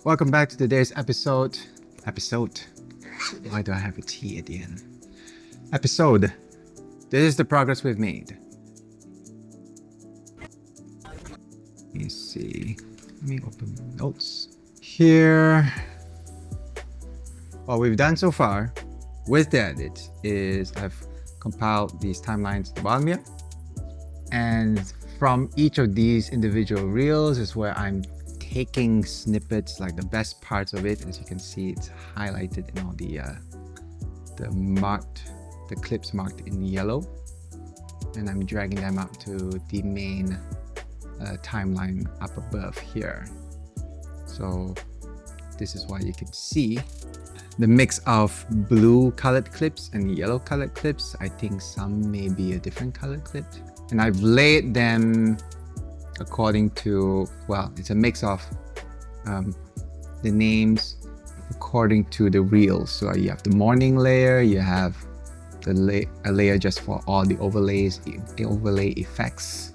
Welcome back to today's episode. Why do I have a T at the end? Episode. This is the progress we've made. Let me see. Let me open the notes. Here. What we've done so far with the edit is I've compiled these timelines at the bottom here. And from each of these individual reels is where I'm taking snippets, like the best parts of it. As you can see, it's highlighted in all the clips marked in yellow, and I'm dragging them up to the main timeline up above here. So this is why you can see the mix of blue colored clips and yellow colored clips. I think some may be a different colored clip, and I've laid them according to, well, it's a mix of the names according to the reels. So you have the morning layer, you have a layer just for all the overlay effects,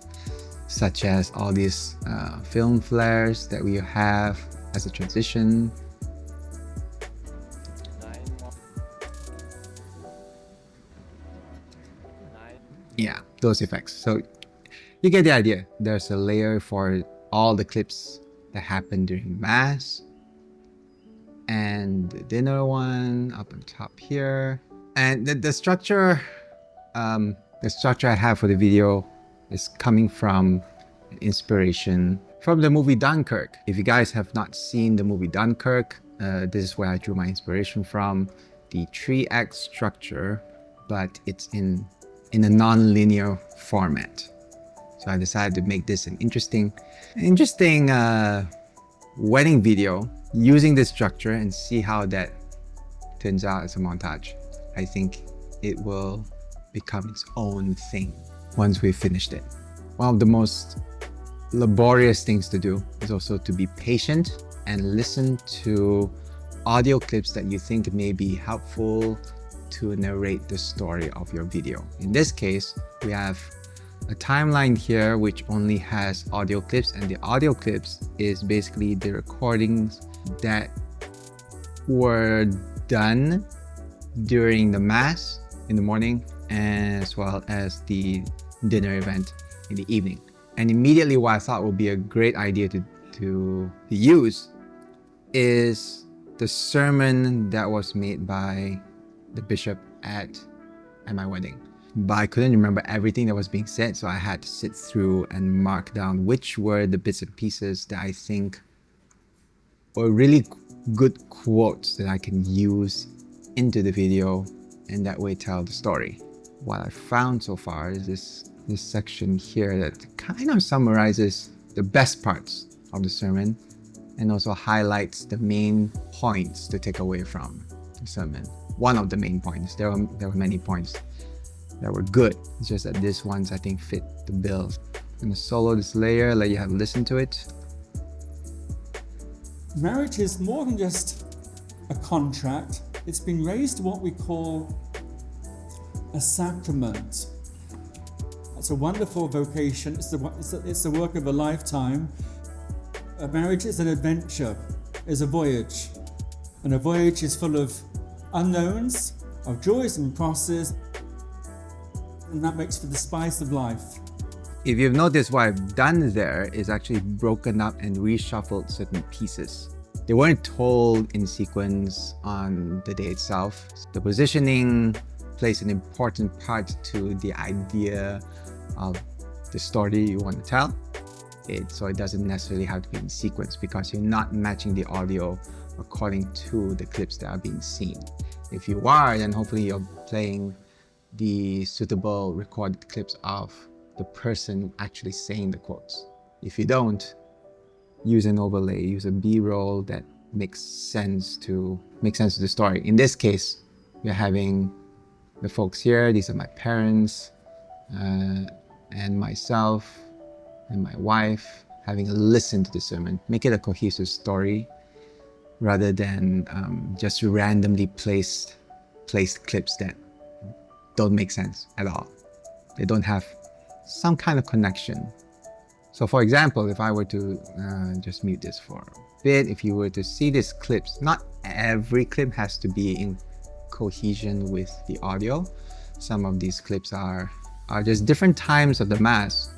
such as all these film flares that we have as a transition. Yeah, those effects. So you get the idea. There's a layer for all the clips that happen during Mass, and the dinner one up on top here. And the structure I have for the video is coming from inspiration from the movie Dunkirk. If you guys have not seen the movie Dunkirk, this is where I drew my inspiration from. The 3-act structure, but it's in a non-linear format. So I decided to make this an interesting wedding video using this structure and see how that turns out as a montage. I think it will become its own thing once we've finished it. One of the most laborious things to do is also to be patient and listen to audio clips that you think may be helpful to narrate the story of your video. In this case, we have a timeline here which only has audio clips, and the audio clips is basically the recordings that were done during the Mass in the morning, as well as the dinner event in the evening. And immediately what I thought would be a great idea to use is the sermon that was made by the bishop at my wedding. But I couldn't remember everything that was being said, so I had to sit through and mark down which were the bits and pieces that I think were really good quotes that I can use into the video, and that way tell the story. What I found so far is this section here that kind of summarizes the best parts of the sermon and also highlights the main points to take away from the sermon. One of the main points. There were many points that were good. It's just that this ones I think fit the bill. I'm gonna solo this layer, let you have a listen to it. Marriage is more than just a contract. It's been raised to what we call a sacrament. It's a wonderful vocation. It's the work of a lifetime. A marriage is an adventure, is a voyage. And a voyage is full of unknowns, of joys and crosses, and that makes for the spice of life. If you've noticed, what I've done there is actually broken up and reshuffled certain pieces. They weren't told in sequence on the day itself. The positioning plays an important part to the idea of the story you want to tell. So it doesn't necessarily have to be in sequence, because you're not matching the audio according to the clips that are being seen. If you are, then hopefully you're playing the suitable recorded clips of the person actually saying the quotes. If you don't, use an overlay, use a B-roll that makes sense to the story. In this case, we're having the folks here. These are my parents and myself and my wife having a listen to the sermon. Make it a cohesive story rather than just randomly placed clips that don't make sense at all. They don't have some kind of connection. So for example, if I were to just mute this for a bit, if you were to see these clips, not every clip has to be in cohesion with the audio. Some of these clips are just different times of the Mass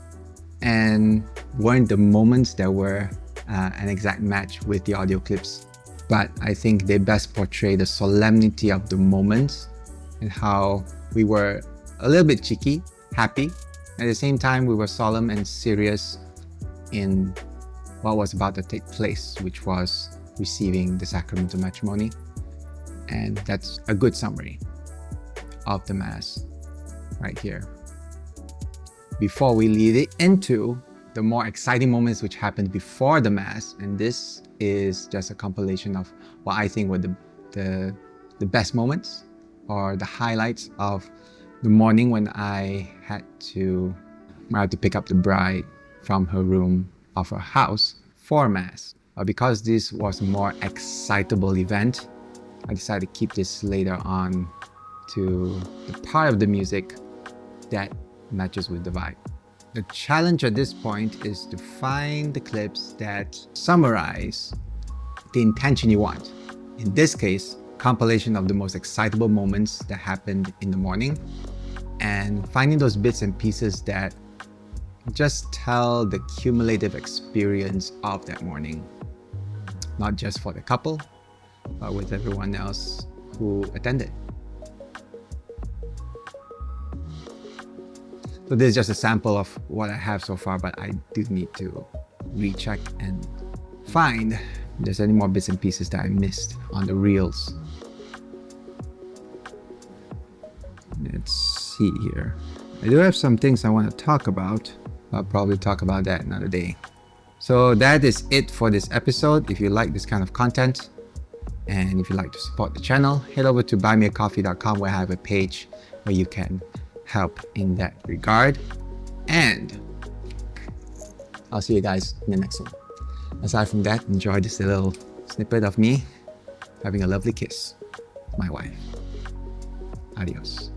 and weren't the moments that were an exact match with the audio clips. But I think they best portray the solemnity of the moments and how we were a little bit cheeky, happy. At the same time, we were solemn and serious in what was about to take place, which was receiving the sacrament of matrimony. And that's a good summary of the Mass right here. Before we lead it into the more exciting moments which happened before the Mass, and this is just a compilation of what I think were the best moments or the highlights of the morning when I had to pick up the bride from her room of her house for Mass. Because this was a more excitable event, I decided to keep this later on to the part of the music that matches with the vibe. The challenge at this point is to find the clips that summarize the intention you want. In this case, compilation of the most excitable moments that happened in the morning, and finding those bits and pieces that just tell the cumulative experience of that morning, not just for the couple, but with everyone else who attended. So this is just a sample of what I have so far, but I do need to recheck and find if there's any more bits and pieces that I missed on the reels. Let's see here. I do have some things I want to talk about. I'll probably talk about that another day. So that is it for this episode. If you like this kind of content, and if you'd like to support the channel, head over to buymeacoffee.com, where I have a page where you can help in that regard. And I'll see you guys in the next one. Aside from that, enjoy this little snippet of me having a lovely kiss with my wife. Adios.